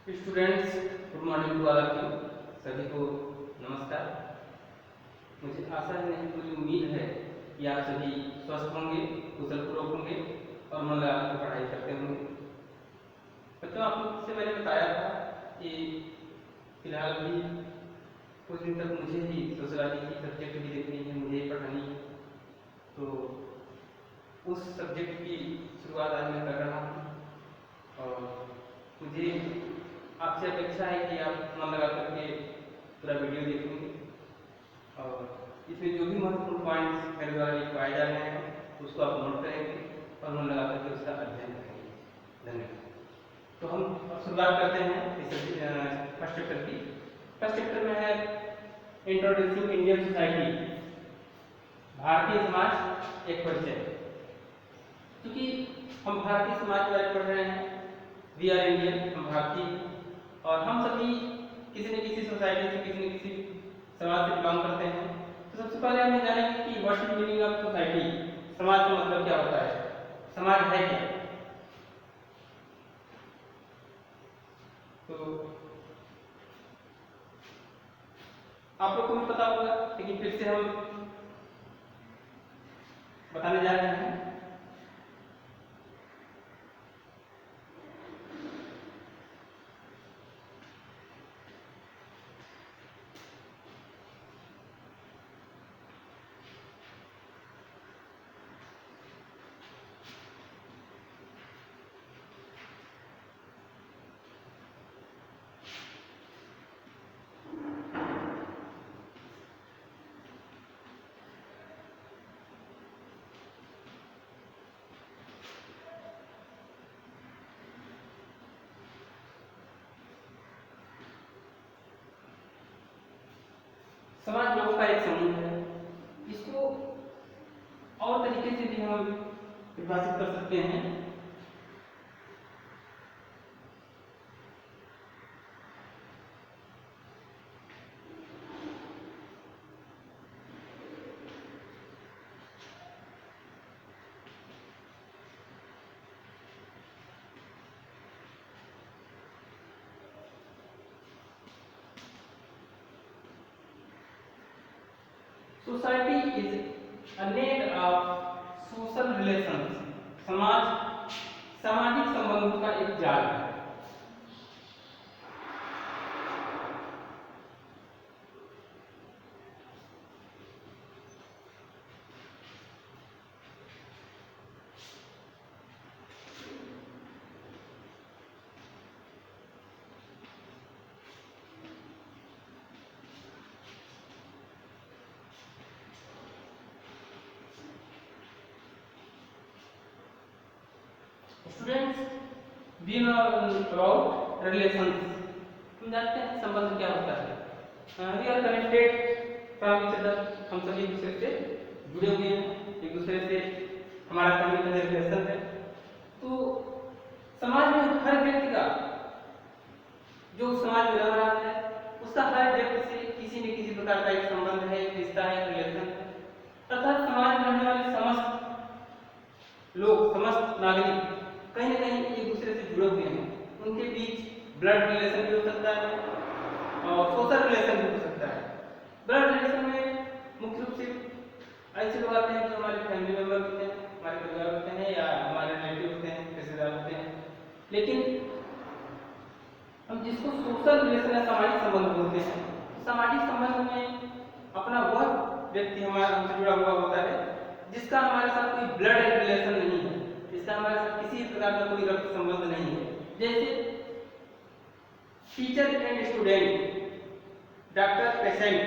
Students, good morning to all of you. सभी को नमस्कार। मुझे आशा है, नहीं पूरी उम्मीद है कि आप सभी स्वस्थ होंगे, कुशलपूर्वक होंगे और मन लगाकर पढ़ाई करते होंगे। बच्चों, आप लोग से मैंने बताया था कि फिलहाल भी कुछ दिन तक मुझे ही सोशलॉजी की सब्जेक्ट भी देखनी है, मुझे ही पढ़ानी है। तो उस सब्जेक्ट की शुरुआत आज मैं कर रहा हूँ और मुझे आपसे अपेक्षा है कि आप मन लगा करके पूरा वीडियो देखेंगे और इसमें जो भी महत्वपूर्ण पॉइंट्स मेरे द्वारा लिखवाए जा रहे हैं उसको आप नोट करेंगे और मन लगा करके उसका अध्ययन करेंगे। धन्यवाद। तो हम अब शुरुआत करते हैं इस फर्स्ट चैप्टर की। फर्स्ट चैप्टर में है introducing Indian society, Bharatiya Samaj एक परिचय। क्योंकि हम भारतीय समाज के बारे में पढ़ रहे हैं, वी आर इंडियन, हम भारतीय और हम सभी किसी न किसी सोसाइटी से, किसी न किसी समाज से बिलोंग करते हैं। तो सबसे पहले हमें जानेंगे कि what is meaning of society. समाज का मतलब क्या होता है, समाज है क्या। तो आप लोग को भी पता होगा, लेकिन फिर से हम बताने जा रहे हैं। समाज लोगों का एक समूह है। इसको और तरीके से भी हम परिभाषित कर सकते हैं। Society is a net of social relations. समाज सामाजिक संबंधों का एक जाल है। Students, we know about relations. हम जानते हैं संबंध क्या होता है। We are connected from each other. हम सभी एक दूसरे से जुड़े हुए हैं, एक दूसरे से हमारा कम्युनिकेशन रिलेशन है। तो समाज में हर व्यक्ति का, जो समाज में रह रहा है, उसका हर व्यक्ति से किसी न किसी प्रकार का एक संबंध है, एक रिश्ता है, एक रिलेशन है। अर्थात समाज में रहने वाले समस्त लोग, समस्त नागरिक कहीं ना कहीं एक दूसरे से जुड़े हुए हैं। उनके बीच ब्लड रिलेशन भी हो सकता है और सोशल रिलेशन भी हो सकता है। ब्लड रिलेशन में मुख्य रूप से ऐसे लोग आते हैं जो हमारे फैमिली मेंबर होते हैं, हमारे परिवार होते हैं या हमारे रिलेटिव होते हैं, रिश्तेदार होते हैं। लेकिन हम जिसको सोशल रिलेशन या सामाजिक संबंध बोलते हैं, सामाजिक संबंध में अपना वह व्यक्ति हमारा हमसे जुड़ा हुआ होता है जिसका हमारे साथ कोई ब्लड रिलेशन नहीं है, जिसका हमारे साथ किसी प्रकार का कोई रक्त संबंध नहीं है। जैसे teacher and student, doctor patient,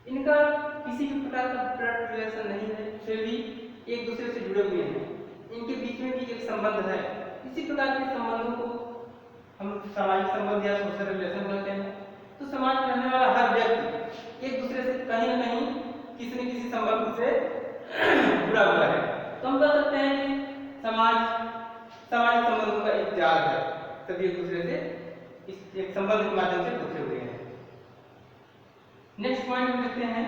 इनका किसी भी प्रकार का ब्लड रिलेशन नहीं है, फिर भी एक दूसरे से जुड़े हुए हैं। इनके बीच में भी एक संबंध है। इसी प्रकार के संबंधों को हम सामाजिक संबंध या सोशल रिलेशन कहते हैं। तो समाज में रहने वाला हर व्यक्ति एक दूसरे से कहीं ना कहीं किसी न किसी संबंध से जुड़ा हुआ है। तो हम कह सकते हैं कि समाज सामाजिक संबंधों का एक जाल है। सभी एक दूसरे से इस एक संबंध के माध्यम से जुड़े हुए हैं। नेक्स्ट पॉइंट हम देखते हैं,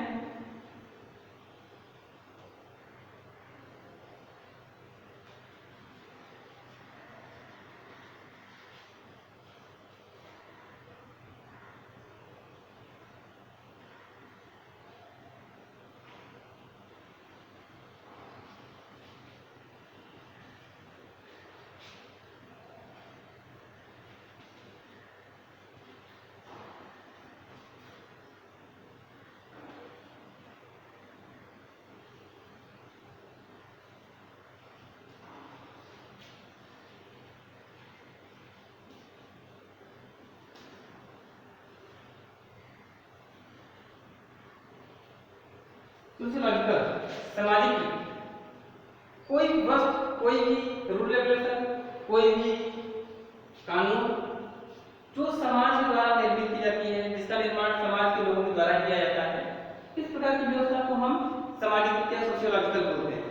सोशियोलॉजिकल सामाजिक कोई भी वस्तु, कोई भी रूल रेगुलेशन, कोई भी कानून जो समाज के द्वारा निर्मित की जाती है, जिसका निर्माण समाज के लोगों के द्वारा किया जाता है, इस प्रकार की व्यवस्था को हम सामाजिक या सोशियोलॉजिकल बोलते हैं।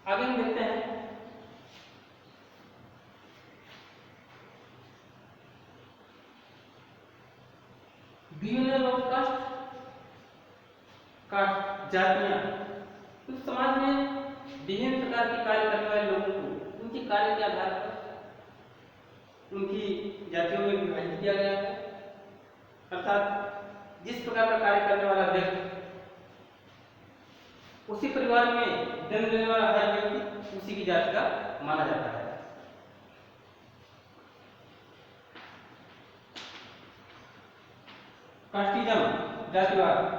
आगे हम देखते हैं डिविजन ऑफ कास्ट, कास्ट जातियां। तो समाज में विभिन्न प्रकार के कार्य करने वाले लोगों को उनके कार्य के आधार पर उनकी जातियों में विभाजित किया गया है। अर्थात जिस प्रकार का कार्य करने वाला व्यक्ति उसी परिवार में जन्म लेने वाला हर व्यक्ति उसी की जाति का माना जाता है। कास्टिज्म जातिवाद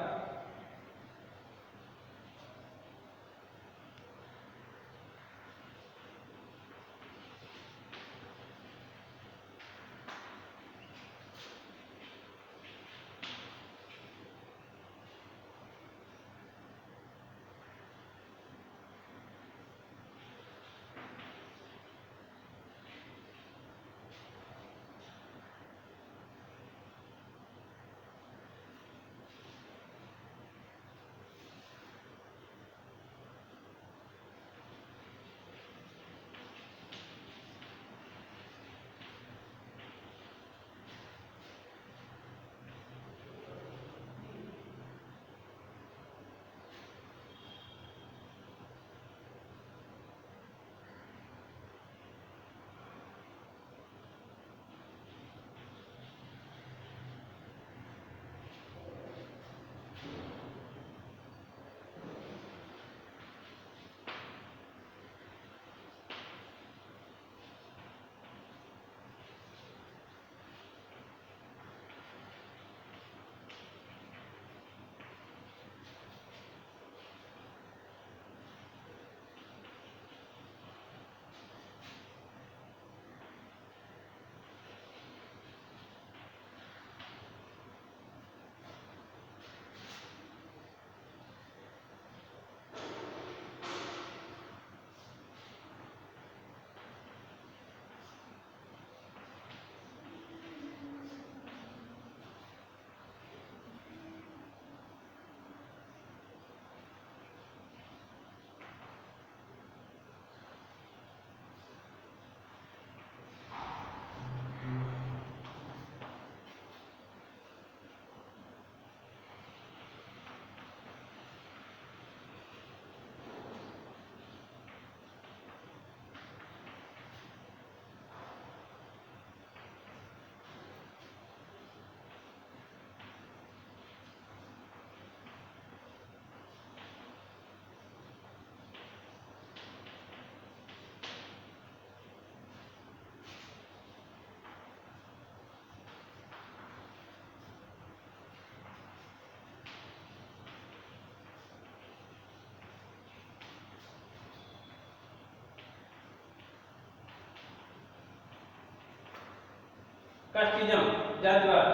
casteism, जातिवाद.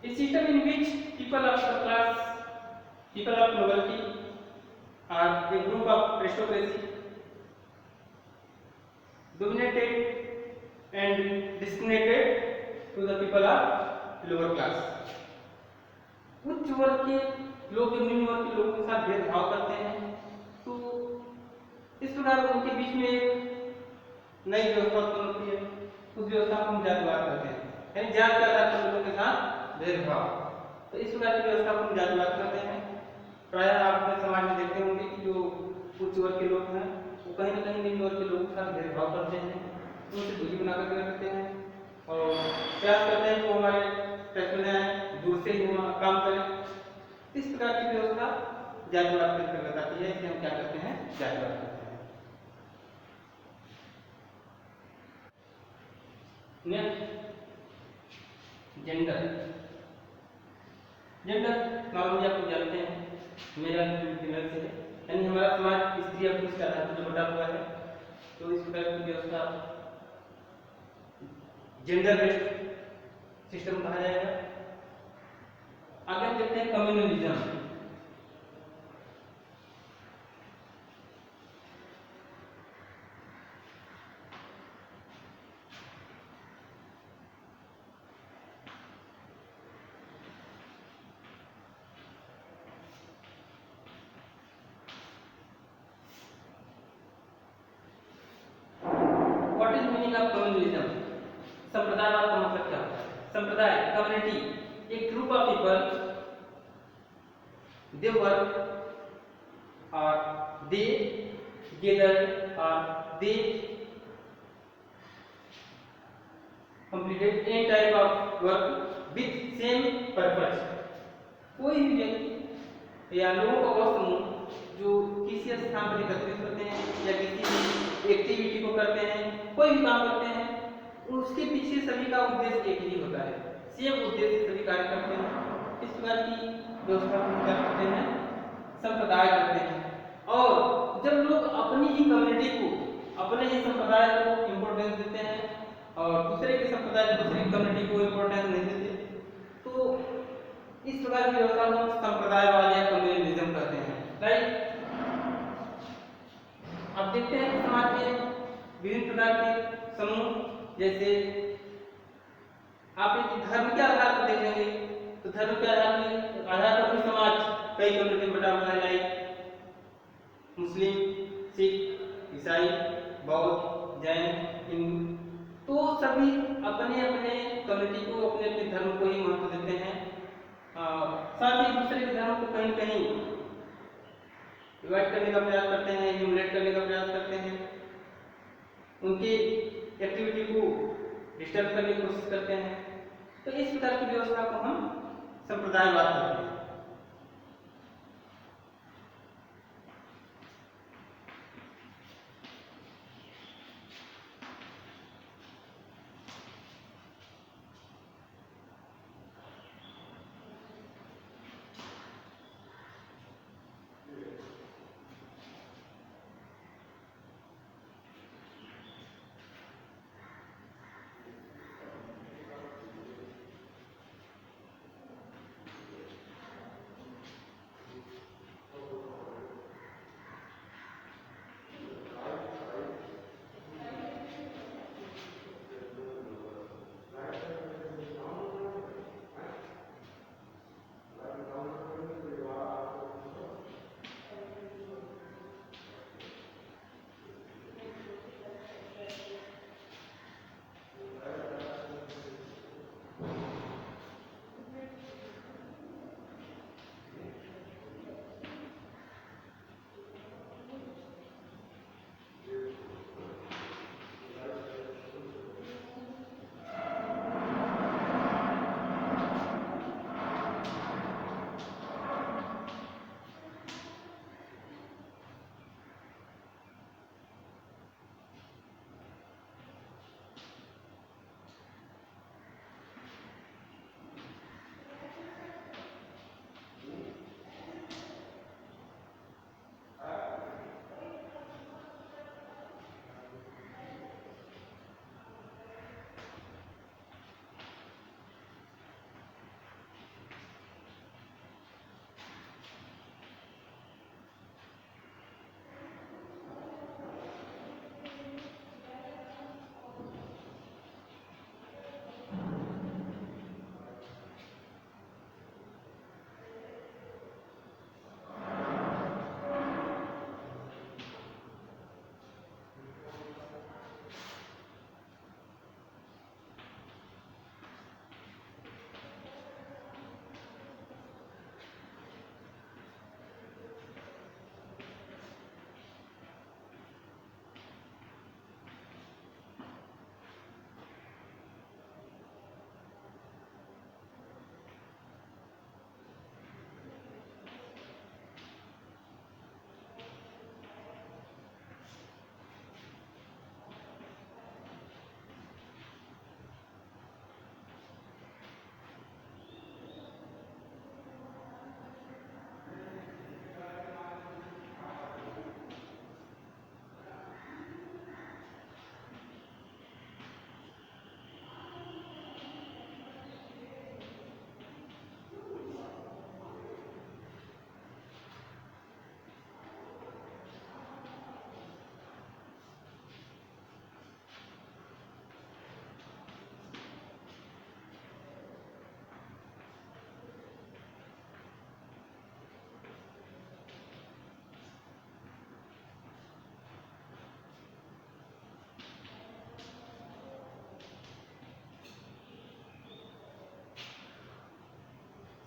A system in which people of class, people of nobility, are a group of aristocracy dominated and discriminated to the people of lower class. उच्च वर्ग के लोग जो निम्न वर्ग के लोगों के साथ भेदभाव करते हैं, तो इस प्रकार उनके बीच में एक नई व्यवस्था उत्पन्न होती है. उस व्यवस्था को हम जातिवाद कहते हैं, यानी जात के आधार पर लोगों के साथ भेदभाव. तो इस प्रकार की व्यवस्था को हम जातिवाद कहते हैं. प्रायः आप अपने समाज में देखते होंगे कि जो उच्च वर्ग के लोग हैं वो कहीं न कहीं निम्न वर्ग के लोगों के साथ भेदभाव करते हैं, उनसे दूरी बना कर रखते हैं और प्रयास करते हैं कि वो हमारे टच में आए, दूर से ही हम काम करें. इस प्रकार की व्यवस्था जातिवाद के अंतर्गत आती है. इसे हम क्या करते हैं? जातिवाद कहते हैं. Next, gender. जेंडर नॉर्मली आप जानते हैं मेरा फीमेल से है, यानी हमारा समाज स्त्री और पुरुष के आधार पर बटा हुआ है. तो इस प्रकार की व्यवस्था जेंडर बेस्ड सिस्टम कहा जाएगा. आगे हम देखते हैं communalism. What is meaning of communalism? संप्रदायवाद का मतलब क्या होता है? संप्रदाय, कम्युनिटी, एक group of people, they work or they gather or they completed any type of work with same purpose. कोई भी व्यक्ति या लोगों का वह समूह जो किसी स्थान पर एकत्रित होते हैं या किसी एक्टिविटी को करते हैं, कोई भी काम करते हैं, उसके पीछे सभी का उद्देश्य एक ही होता है, सेम उद्देश्य सभी कार्य करते हैं. इस प्रकार की व्यवस्था को क्या करते हैं? संप्रदाय करते हैं. और जब लोग अपनी ही कम्युनिटी को, अपने ही संप्रदाय को इम्पोर्टेंस देते हैं और दूसरे के संप्रदाय, दूसरे की कम्युनिटी को इम्पोर्टेंस नहीं देते, तो इस प्रकार की व्यवस्था को हम संप्रदायवाद या कम्युनलिज्म कहते हैं. राइट. अब देखते हैं कि समाज में विभिन्न प्रकार के समूह, जैसे आप एक धर्म के आधार पर देखेंगे तो धर्म के आधार पर भी समाज कई कम्युनिटी में बटा हुआ है. लाइक मुस्लिम, सिख, ईसाई, बौद्ध, जैन, हिंदू. तो सभी अपने अपने कम्युनिटी को, अपने अपने धर्म को ही महत्व देते हैं. साथ ही दूसरे के धर्म को कहीं कहीं डिवाइड करने का प्रयास करते हैं, ह्यूमिलेट करने का प्रयास करते हैं, उनकी एक्टिविटी को डिस्टर्ब करने की कोशिश करते हैं. तो इस प्रकार की व्यवस्था को हम संप्रदायवाद कहते हैं.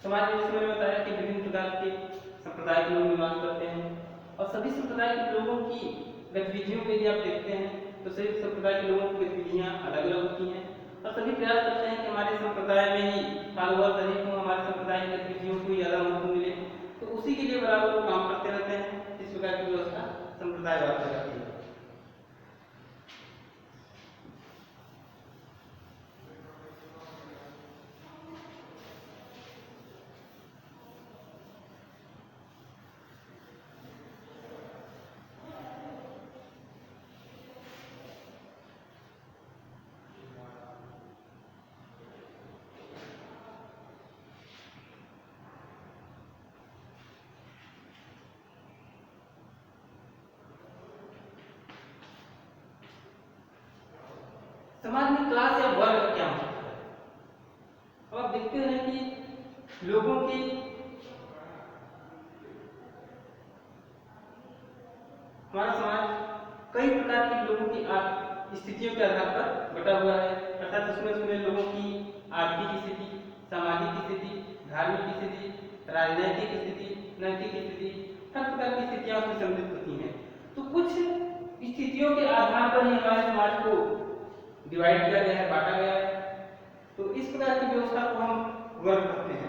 समाज में जैसे मैंने बताया कि विभिन्न प्रकार के संप्रदाय के लोग निवास करते हैं और सभी संप्रदाय के लोगों की गतिविधियों को यदि आप देखते हैं तो सभी संप्रदाय के लोगों की गतिविधियां अलग अलग होती हैं और सभी प्रयास करते हैं कि हमारे संप्रदाय में ही कारोबार अधिक हो, हमारे संप्रदाय की गतिविधियों को ज़्यादा महत्व मिले, तो उसी के लिए बराबर वो काम करते रहते हैं। इस प्रकार की व्यवस्था संप्रदायवाद कहलाती है। समाज में क्लास या वर्ग का क्या मतलब है? अब आप देखते हैं कि लोगों की हमारा समाज कई प्रकार के लोगों की स्थितियों के आधार पर बटा हुआ है, अर्थात उसमें लोगों की आर्थिक स्थिति, सामाजिक स्थिति, धार्मिक स्थिति, राजनैतिक स्थिति, नैतिक स्थिति, हर प्रकार की स्थितियां उसमें सम्मिलित होती हैं। तो कुछ स्थितियों के आधार पर ही हमारे समाज को डिवाइड किया गया है, बांटा गया है। तो इस प्रकार की व्यवस्था को हम वर्ग कहते हैं।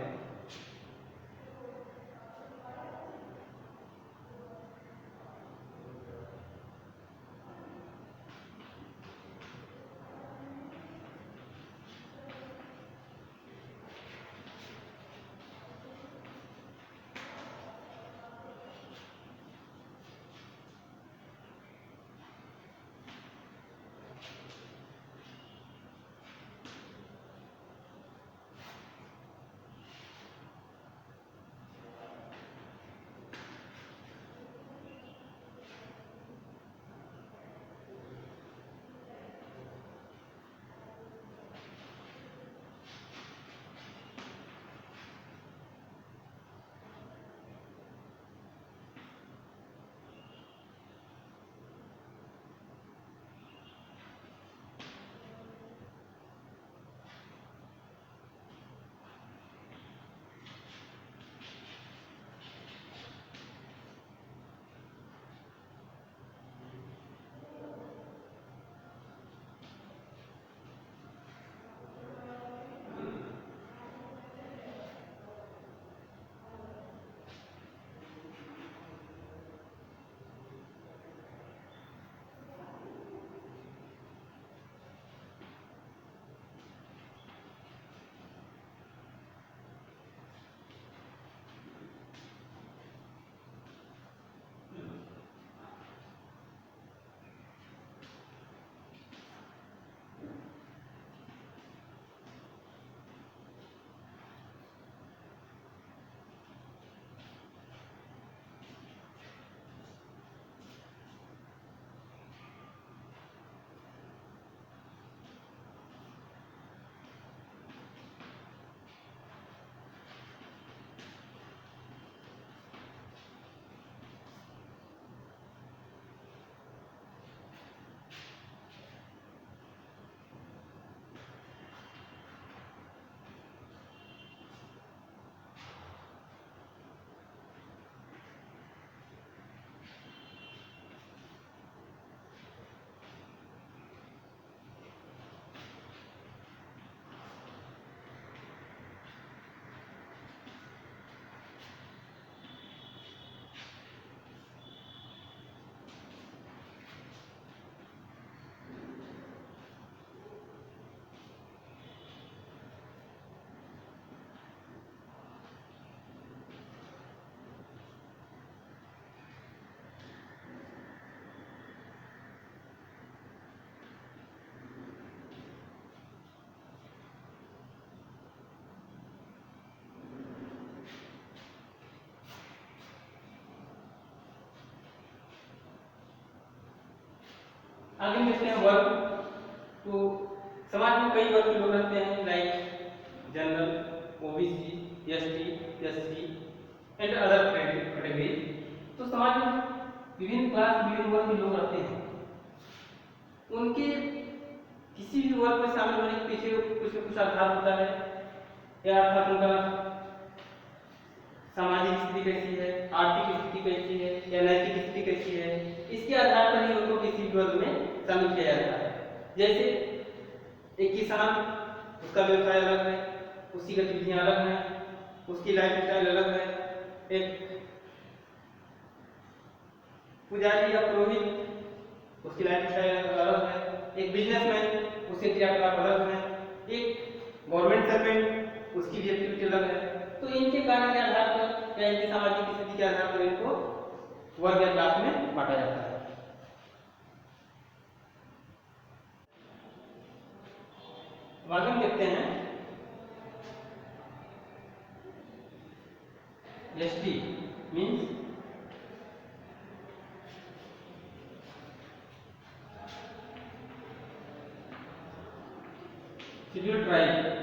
आगे देखते हैं वर्ग। तो समाज में कई वर्ग के लोग रहते हैं, like general, OBC, ST, SC and other category. तो समाज में विभिन्न क्लास, विभिन्न वर्ग के लोग रहते हैं। उनके किसी भी वर्ग में शामिल होने के पीछे कुछ न कुछ आधार होता है, या अर्थात उनका स्थिति कैसी है, आर्थिक स्थिति कैसी है या नैतिक स्थिति कैसी है, इसके आधार पर ही उनको किसी भी वर्ग में शामिल किया जाता है। जैसे एक किसान, उसका व्यवसाय अलग है, उसकी गतिविधियां अलग हैं, उसकी लाइफ स्टाइल अलग है। एक पुजारी या पुरोहित, उसकी लाइफ स्टाइल अलग है। एक बिजनेसमैन, उसके क्रियाकलाप अलग हैं। एक गवर्नमेंट सर्वेंट, उसकी भी एक्टिविटी अलग है। तो इनके कारण के आधार पर या इनकी सामाजिक स्थिति के आधार पर इनको वर्ग या क्लास में बांटा जाता है। आगे हम देखते हैं ST means scheduled tribe.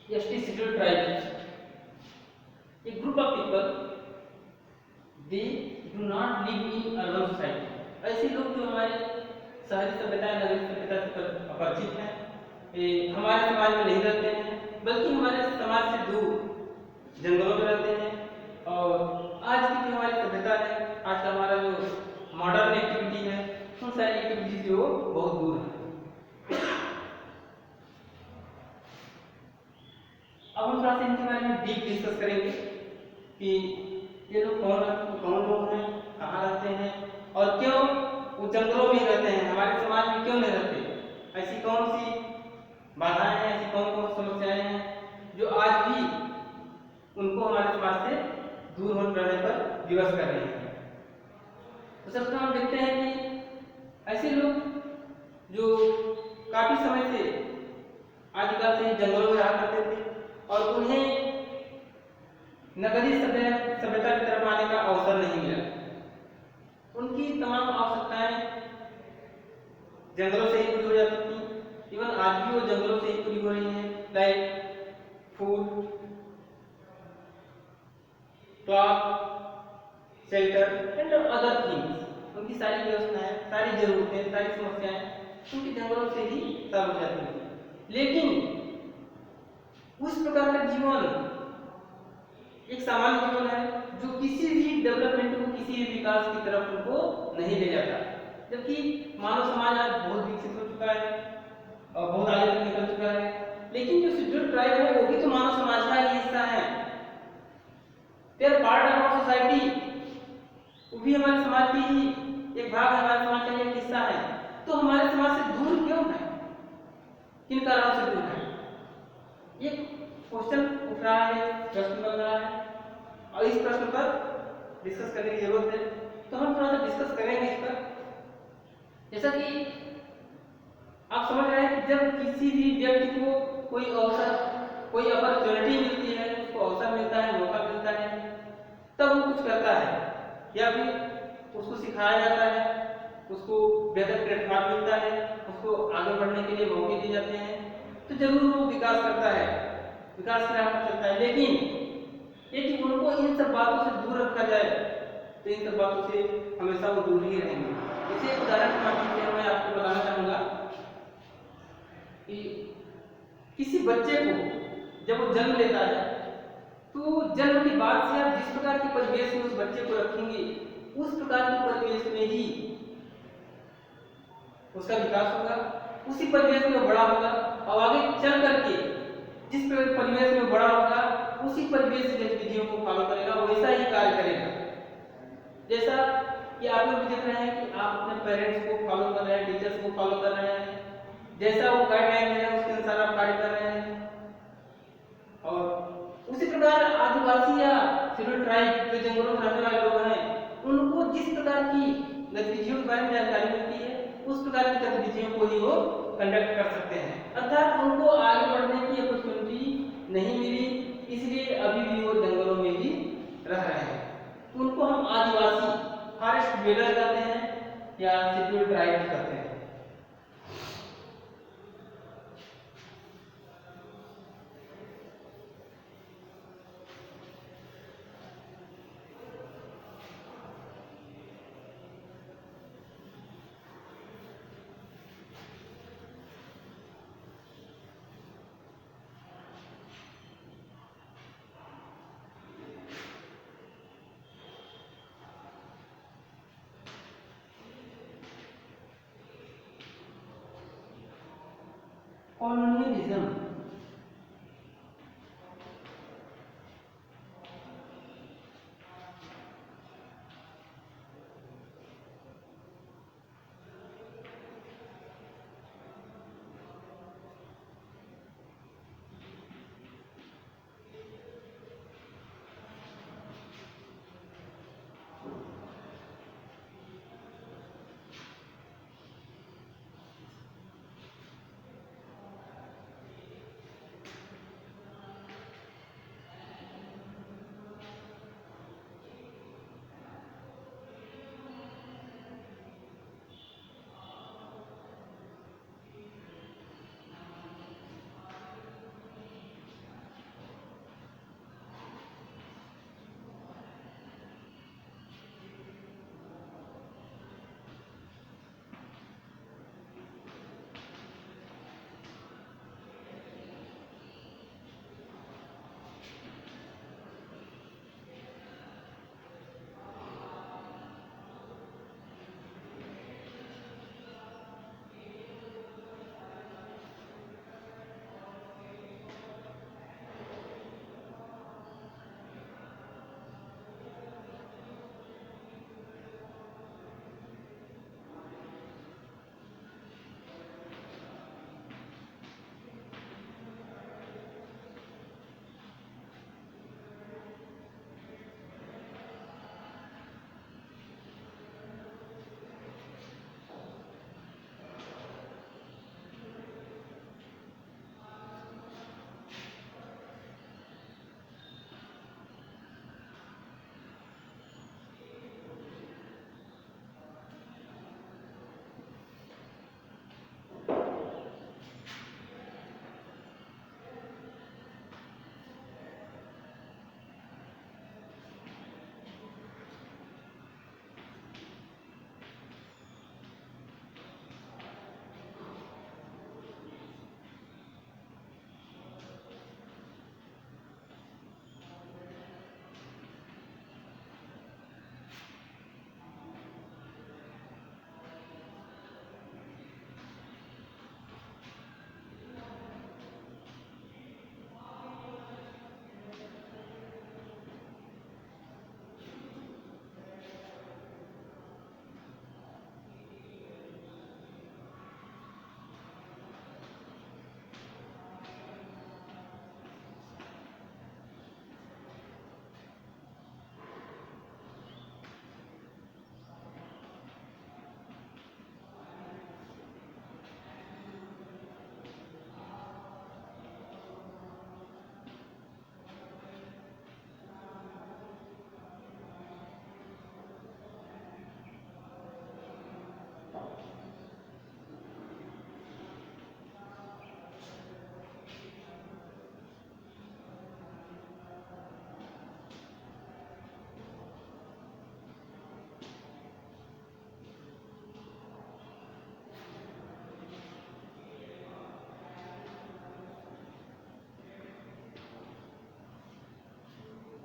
ST scheduled tribes, a group of people, they do not live in urban society. ऐसे लोग जो हमारे शहरी सभ्यता नगरीय सभ्यता से अपरिचित हैं, हमारे समाज में नहीं रहते हैं, बल्कि हमारे समाज से दूर जंगलों में रहते हैं। और आज की जो हमारी सभ्यता है, आज का हमारा जो मॉडर्न एक्टिविटी है, उन सारी एक्टिविटी से वो बहुत दूर है। अब हम थोड़ा सा इनके बारे में डीप डिस्कस करेंगे कि ये लोग कौन लोग हैं, कहाँ रहते हैं और क्यों वो जंगलों में रहते हैं, हमारे समाज में क्यों नहीं रहते। ऐसी कौन सी बाधाएं हैं, ऐसी कौन कौन समस्याएं हैं जो आज भी उनको हमारे समाज से दूर होने रहने पर विवश कर रही है। तो सबसे हम देखते हैं कि ऐसे लोग जो काफी समय से आदिकाल से ही जंगलों में रहा करते थे और उन्हें नगरीय सभ्यता की तरफ आने का अवसर नहीं मिला। उनकी तमाम आवश्यकताएं जंगलों से ही पूरी हो जाती थी। इवन आज भी वो जंगलों से ही पूरी हो रही हैं, like food, cloth, shelter and other things. उनकी सारी व्यवस्थाएं, सारी जरूरतें, सारी समस्याएं उनके जंगलों से ही सॉल्व हो जाती थी। लेकिन उस प्रकार का जीवन एक सामान्य जीवन है जो किसी भी डेवलपमेंट को, किसी भी विकास की तरफ उनको नहीं ले जाता। जबकि मानव समाज आज बहुत विकसित हो चुका है और बहुत आगे तक निकल चुका है, लेकिन जो शेड्यूल्ड ट्राइब है वो भी तो मानव समाज का ही हिस्सा है। They are part of our society, वो भी हमारे समाज की ही एक भाग है, हमारे समाज का एक हिस्सा है। तो हमारे समाज से दूर क्यों है, किन कारणों से दूर है, ये क्वेश्चन उठ रहा है, प्रश्न बन रहा है और इस प्रश्न पर डिस्कस करने की जरूरत है। तो हम थोड़ा सा डिस्कस करेंगे इस पर। जैसा कि आप समझ रहे हैं कि जब किसी भी व्यक्ति को कोई अवसर, कोई अपॉर्चुनिटी मिलती है, उसको अवसर मिलता है, मौका मिलता है, तब वो कुछ करता है या फिर उसको सिखाया जाता है, उसको बेहतर प्लेटफॉर्म मिलता है, उसको आगे बढ़ने के लिए मौके दिए जाते हैं, तो जरूर वो विकास करता है, विकास की राह पर चलता है। लेकिन यदि उनको इन सब बातों से दूर रखा जाए तो इन सब बातों से हमेशा वो दूर ही रहेंगे। इसे एक उदाहरण के माध्यम से मैं आपको बताना चाहूंगा कि किसी बच्चे को जब वो जन्म लेता है तो जन्म के बाद से आप जिस प्रकार के परिवेश में उस बच्चे को रखेंगे, उस प्रकार के परिवेश में ही उसका विकास होगा, उसी परिवेश में बड़ा होगा और आगे चल करके जिस परिवेश में बड़ा होगा उसी परिवेश की गतिविधियों को फॉलो करेगा, वैसा ही कार्य करेगा। जैसा कि आप लोग देख रहे हैं कि आप अपने पेरेंट्स को फॉलो कर रहे हैं, टीचर्स को फॉलो कर रहे हैं, जैसा वो गाइडलाइन दे रहे हैं उसके अनुसार आप कार्य कर रहे हैं। और उसी प्रकार आदिवासी या शेड्यूल्ड ट्राइब जो जंगलों में रहने वाले लोग हैं, उनको जिस प्रकार की गतिविधियों के बारे में जानकारी मिलती है, उस प्रकार की गतिविधियों को ही वो कंडक्ट कर सकते हैं। अर्थात उनको आगे बढ़ने की अपॉर्चुनिटी नहीं मिली, इसलिए अभी भी वो जंगलों में ही रह रहे हैं। तो उनको हम आदिवासी, फॉरेस्ट ड्वेलर कहते हैं या शेड्यूल्ड ट्राइब कहते हैं। कॉलोनियलिज्म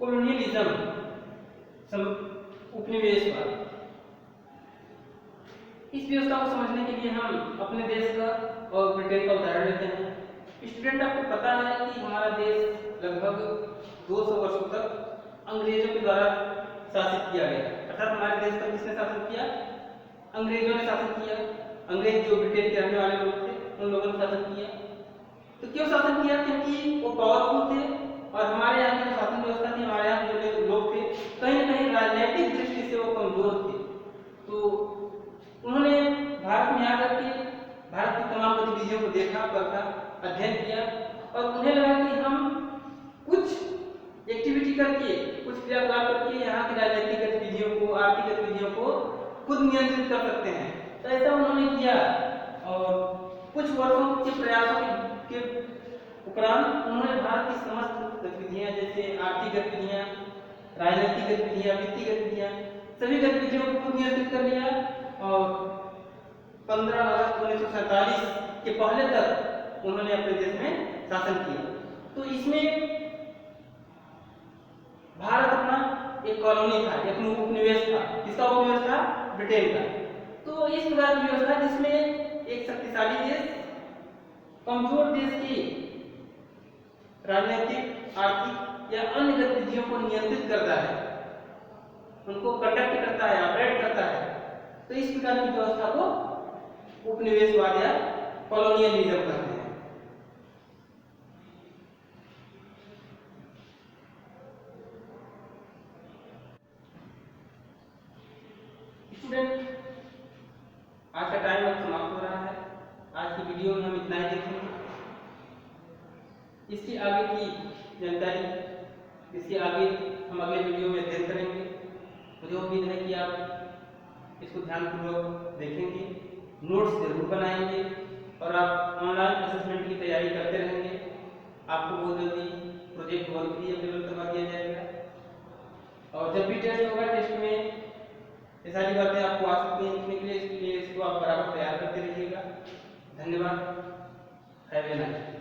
कॉलोनियलिज्म, उपनिवेशवाद। इस व्यवस्था को समझने के लिए हम अपने देश का और ब्रिटेन का उदाहरण लेते हैं। स्टूडेंट, आपको पता है कि हमारा देश लगभग 200 वर्षों तक अंग्रेजों के द्वारा शासित किया गया। अर्थात हमारे देश पर किसने शासन किया? अंग्रेजों ने शासन किया। अंग्रेज जो ब्रिटेन के रहने वाले लोग थे, उन लोगों ने शासन किया। तो क्यों शासन किया? क्योंकि वो पावरफुल थे और हमारे यहाँ की जो शासन व्यवस्था थी, हमारे यहाँ जो लोग थे, कहीं न कहीं राजनीतिक दृष्टि से वो कमजोर थे। तो उन्होंने भारत में आकर के भारत की तमाम गतिविधियों को देखा, परखा, अध्ययन किया और उन्हें लगा कि हम कुछ एक्टिविटी करके, कुछ क्रियाकलाप करके यहाँ की राजनीतिक गतिविधियों को, आर्थिक गतिविधियों को खुद नियंत्रित कर सकते हैं। तो ऐसा उन्होंने किया और कुछ वर्षों के प्रयासों के उपरांत उन्होंने भारत की समस्त गतिविधियां, जैसे आर्थिक गतिविधियां, राजनीतिक गतिविधियां, वित्तीय गतिविधियां, सभी गतिविधियों को खुद नियंत्रित कर लिया और 15 अगस्त 1947 के पहले तक उन्होंने अपने देश में शासन किया। तो इसमें भारत अपना एक कॉलोनी था, एक उपनिवेश था। किसका उपनिवेश था? ब्रिटेन का। तो इस प्रकार की व्यवस्था जिसमें एक शक्तिशाली देश कमजोर देश की राजनीतिक, आर्थिक या अन्य गतिविधियों को नियंत्रित करता है, उनको कंडक्ट करता है, ऑपरेट करता है। तो इस प्रकार की व्यवस्था को उपनिवेशवाद या कॉलोनियलिज्म कहते हैं। स्टूडेंट, आज का टाइम अब समाप्त हो रहा है। आज की वीडियो में हम इतना ही देखेंगे। इसकी आगे की जानकारी, इसके आगे हम अगले वीडियो में अध्ययन करेंगे। मुझे उम्मीद है कि आप इसको ध्यानपूर्वक देखेंगे, नोट्स जरूर बनाएंगे और आप ऑनलाइन असेसमेंट की तैयारी करते रहेंगे। आपको बहुत जल्दी प्रोजेक्ट वर्क भी अवेलेबल करवा दिया जाएगा और जब भी टेस्ट होगा, टेस्ट में ये सारी बातें आपको आ सकती हैं लिखने के लिए, इसके लिए इसको आप बराबर तैयार करते रहिएगा। धन्यवाद। Have a nice day.